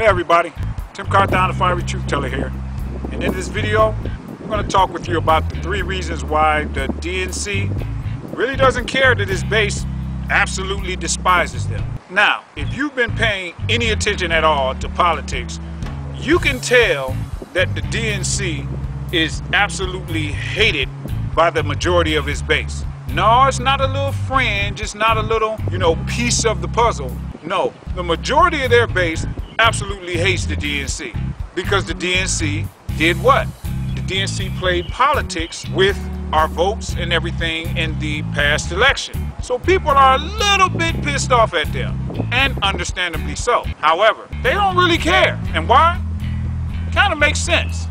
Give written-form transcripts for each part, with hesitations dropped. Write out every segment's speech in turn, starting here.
Hey everybody, Tim Carthon, the Fiery Truth Teller here. And in this video, I'm going to talk with you about the 3 reasons why the DNC really doesn't care that his base absolutely despises them. Now, if you've been paying any attention at all to politics, you can tell that the DNC is absolutely hated by the majority of his base. No, it's not a little fringe, it's not a little, piece of the puzzle. No, the majority of their base absolutely hates the DNC because the DNC did what? The DNC played politics with our votes and everything in the past election. So people are a little bit pissed off at them, and understandably so. However, they don't really care. And why? Kind of makes sense.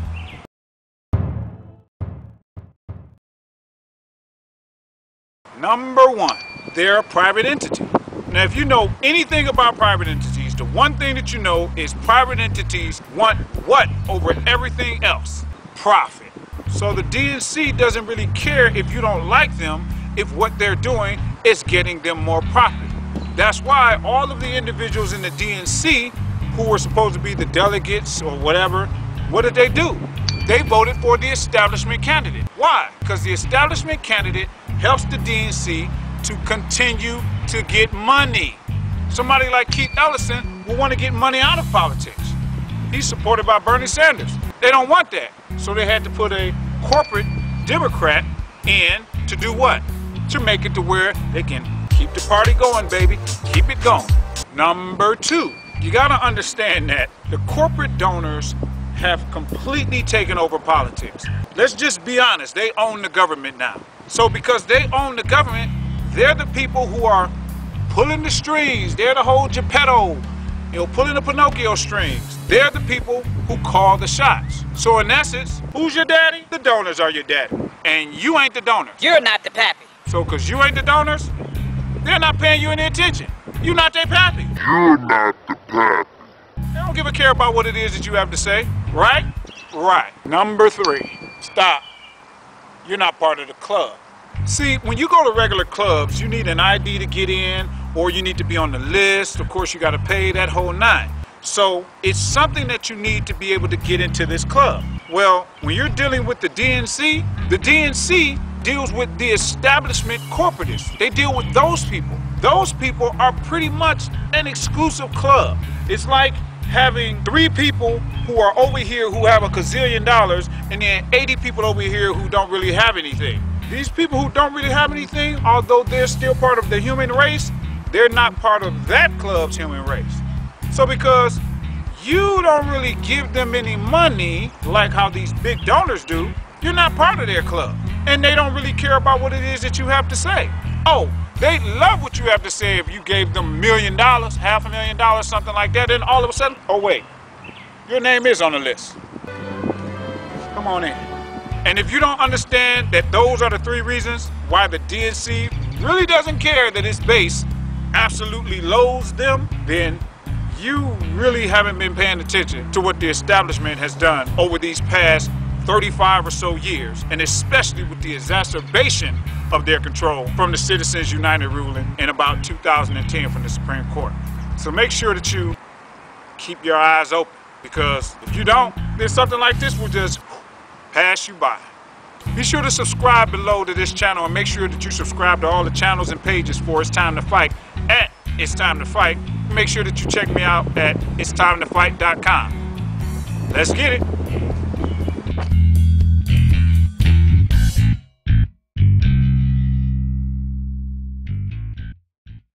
Number 1, they're a private entity. Now, if you know anything about private entities, the one thing that you know is private entities want what over everything else? Profit. So the DNC doesn't really care if you don't like them, if what they're doing is getting them more profit. That's why all of the individuals in the DNC who were supposed to be the delegates or whatever, what did they do? They voted for the establishment candidate. Why? Because the establishment candidate helps the DNC to continue to get money. Somebody like Keith Ellison will want to get money out of politics. He's supported by Bernie Sanders. They don't want that. So they had to put a corporate Democrat in to do what? To make it to where they can keep the party going, baby. Keep it going. Number 2, you gotta understand that the corporate donors have completely taken over politics. Let's just be honest, they own the government now. So because they own the government, they're the people who are pulling the strings. They're the whole Geppetto, pulling the Pinocchio strings. They're the people who call the shots. So in essence, who's your daddy? The donors are your daddy. And you ain't the donors. You're not the pappy. So because you ain't the donors, they're not paying you any attention. You're not their pappy. You're not the pappy. They don't give a care about what it is that you have to say, right? Right. Number 3, stop. You're not part of the club. See, when you go to regular clubs, you need an ID to get in, or you need to be on the list. Of course, you got to pay that whole 9. So it's something that you need to be able to get into this club. Well, when you're dealing with the DNC deals with the establishment corporatists. They deal with those people. Those people are pretty much an exclusive club. It's like having 3 people who are over here who have $1 gazillion and then 80 people over here who don't really have anything. These people who don't really have anything, although they're still part of the human race, they're not part of that club's human race. So because you don't really give them any money like how these big donors do, you're not part of their club. And they don't really care about what it is that you have to say. Oh, they love what you have to say if you gave them $1 million, $500,000, something like that, then all of a sudden, oh wait, your name is on the list. Come on in. And if you don't understand that those are the 3 reasons why the DNC really doesn't care that its base absolutely loathes them, then you really haven't been paying attention to what the establishment has done over these past 35 or so years, and especially with the exacerbation of their control from the Citizens United ruling in about 2010 from the Supreme Court. So make sure that you keep your eyes open, because if you don't, then something like this will just pass you by. Be sure to subscribe below to this channel, and make sure that you subscribe to all the channels and pages for It's Time to Fight at It's Time to Fight. Make sure that you check me out at itstimetofight.com. Let's get it.